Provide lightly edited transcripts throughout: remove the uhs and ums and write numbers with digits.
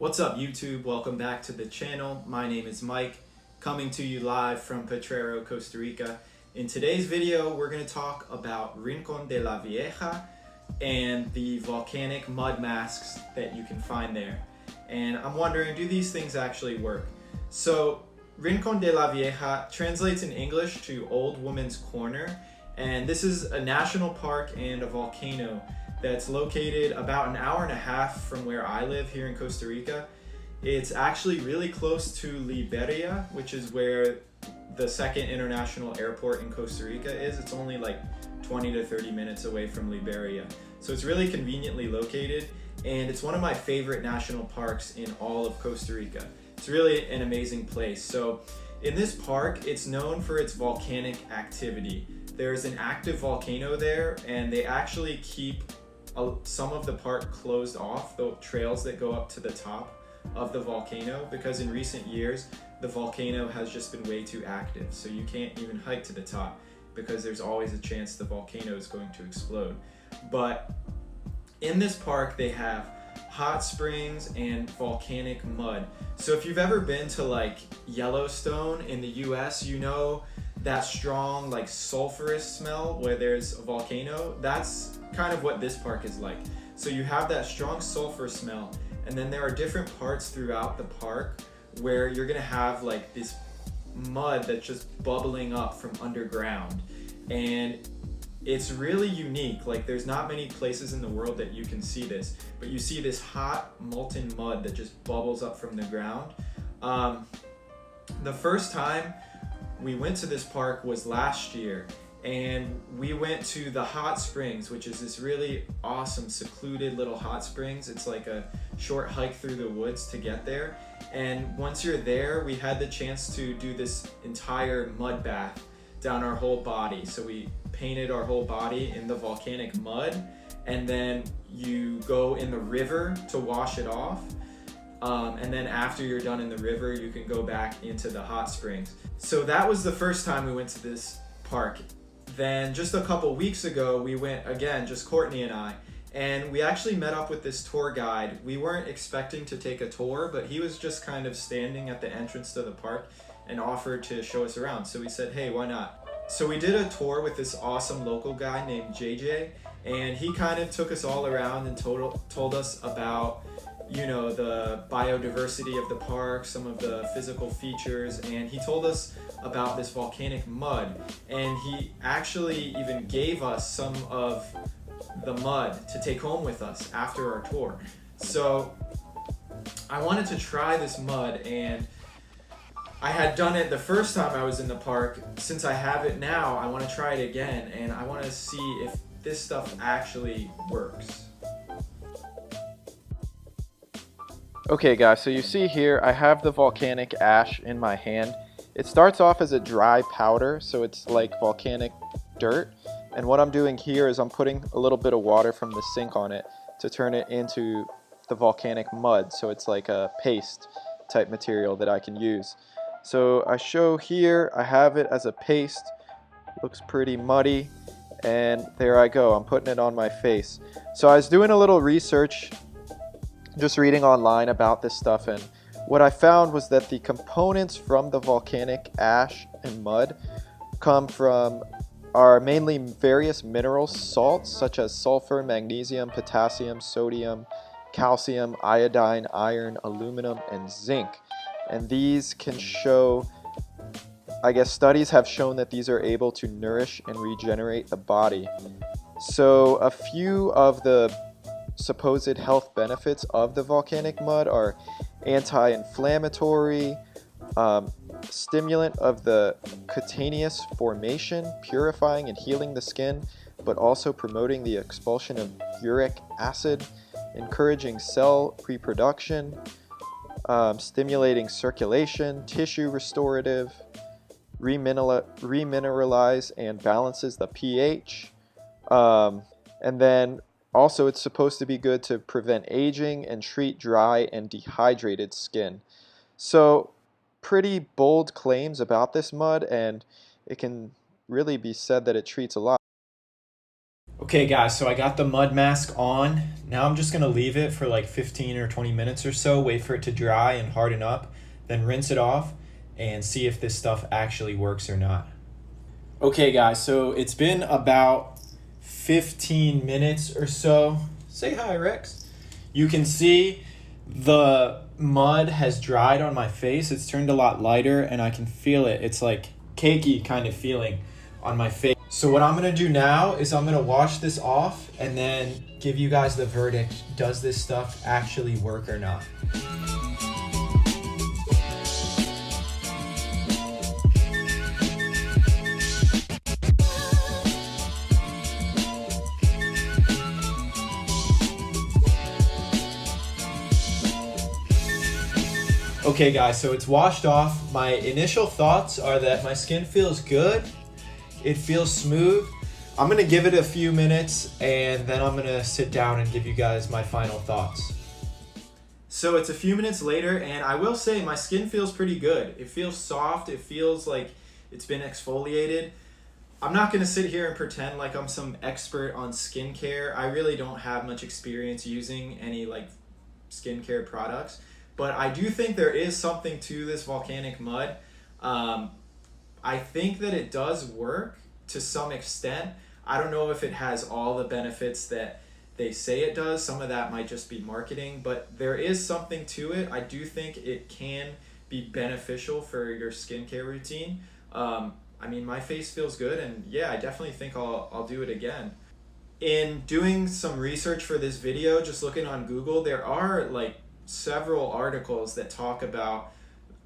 What's up YouTube? Welcome back to the channel. My name is Mike, coming to you live from Potrero, Costa Rica. In today's video, we're going to talk about Rincon de la Vieja and the volcanic mud masks that you can find there. And I'm wondering, do these things actually work? So, Rincon de la Vieja translates in English to Old Woman's Corner, and this is a national park and a volcano that's located about an hour and a half from where I live here in Costa Rica. It's actually really close to Liberia, which is where the second international airport in Costa Rica is. It's only like 20 to 30 minutes away from Liberia. So it's really conveniently located, and it's one of my favorite national parks in all of Costa Rica. It's really an amazing place. So in this park, it's known for its volcanic activity. There's an active volcano there, and they actually keep some of the park closed off, the trails that go up to the top of the volcano, because in recent years the volcano has just been way too active, so you can't even hike to the top because there's always a chance the volcano is going to explode. But in this park they have hot springs and volcanic mud. So if you've ever been to like Yellowstone in the US, you know that strong like sulfurous smell where there's a volcano. That's kind of what this park is like. So you have that strong sulfur smell, and then there are different parts throughout the park where you're gonna have like this mud that's just bubbling up from underground, and it's really unique. Like there's not many places in the world that you can see this, but you see this hot molten mud that just bubbles up from the ground. The first time we went to this park was last year, and we went to the hot springs, which is this really awesome secluded little hot springs. It's like a short hike through the woods to get there, and once you're there we had the chance to do this entire mud bath down our whole body. So we painted our whole body in the volcanic mud, and then you go in the river to wash it off. And then after you're done in the river, you can go back into the hot springs. So that was the first time we went to this park. Then just a couple weeks ago, we went again, just Courtney and I, and we actually met up with this tour guide. We weren't expecting to take a tour, but he was just kind of standing at the entrance to the park and offered to show us around. So we said, hey, why not? So we did a tour with this awesome local guy named JJ, and he kind of took us all around and told us about, you know, the biodiversity of the park, some of the physical features, and he told us about this volcanic mud, and he actually even gave us some of the mud to take home with us after our tour. So I wanted to try this mud, and I had done it the first time I was in the park. Since I have it now, I want to try it again, and I want to see if this stuff actually works. Okay guys, so you see here I have the volcanic ash in my hand. It starts off as a dry powder, so it's like volcanic dirt, and what I'm doing here is I'm putting a little bit of water from the sink on it to turn it into the volcanic mud, so it's like a paste type material that I can use. So I show here I have it as a paste, looks pretty muddy, and there I go, I'm putting it on my face. So I was doing a little research, just reading online about this stuff, and what I found was that the components from the volcanic ash and mud are mainly various mineral salts such as sulfur, magnesium, potassium, sodium, calcium, iodine, iron, aluminum, and zinc. And these can show, I guess studies have shown that these are able to nourish and regenerate the body. So a few of the supposed health benefits of the volcanic mud are anti-inflammatory, stimulant of the cutaneous formation, purifying and healing the skin, but also promoting the expulsion of uric acid, encouraging cell reproduction, stimulating circulation, tissue restorative, remineralize and balances the pH, and then also, it's supposed to be good to prevent aging and treat dry and dehydrated skin. So, pretty bold claims about this mud, and it can really be said that it treats a lot. Okay guys, so I got the mud mask on. Now I'm just gonna leave it for like 15 or 20 minutes or so, wait for it to dry and harden up, then rinse it off and see if this stuff actually works or not. Okay guys, so it's been about 15 minutes or so. Say hi, Rex. You can see the mud has dried on my face. It's turned a lot lighter and I can feel it. It's like cakey kind of feeling on my face. So what I'm gonna do now is I'm gonna wash this off and then give you guys the verdict. Does this stuff actually work or not? Okay guys, so it's washed off. My initial thoughts are that my skin feels good. It feels smooth. I'm gonna give it a few minutes and then I'm gonna sit down and give you guys my final thoughts. So it's a few minutes later and I will say my skin feels pretty good. It feels soft, it feels like it's been exfoliated. I'm not gonna sit here and pretend like I'm some expert on skincare. I really don't have much experience using any like skincare products, but I do think there is something to this volcanic mud. I think that it does work to some extent. I don't know if it has all the benefits that they say it does. Some of that might just be marketing, but there is something to it. I do think it can be beneficial for your skincare routine. I mean, my face feels good and yeah, I definitely think I'll do it again. In doing some research for this video, just looking on Google, there are like several articles that talk about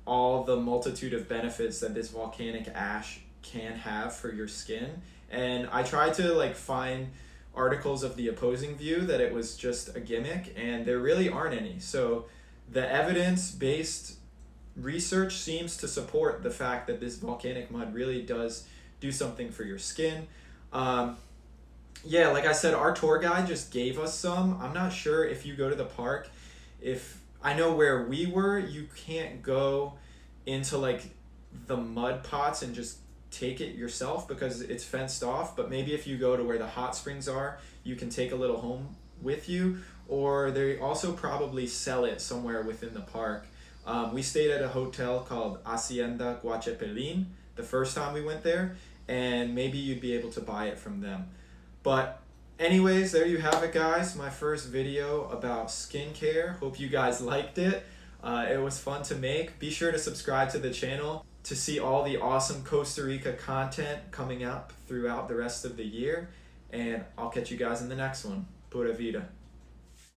all the multitude of benefits that this volcanic ash can have for your skin. And I tried to like find articles of the opposing view that it was just a gimmick, and there really aren't any. So the evidence-based research seems to support the fact that this volcanic mud really does do something for your skin. Yeah, like I said, our tour guide just gave us some. I'm not sure if you go to the park, if I know where we were, you can't go into like the mud pots and just take it yourself because it's fenced off, but maybe if you go to where the hot springs are, you can take a little home with you, or they also probably sell it somewhere within the park. We stayed at a hotel called Hacienda Guachepelin the first time we went there, and maybe you'd be able to buy it from them. But anyways, there you have it guys, my first video about skincare. Hope you guys liked it. It was fun to make. Be sure to subscribe to the channel to see all the awesome Costa Rica content coming up throughout the rest of the year. And I'll catch you guys in the next one. Pura vida.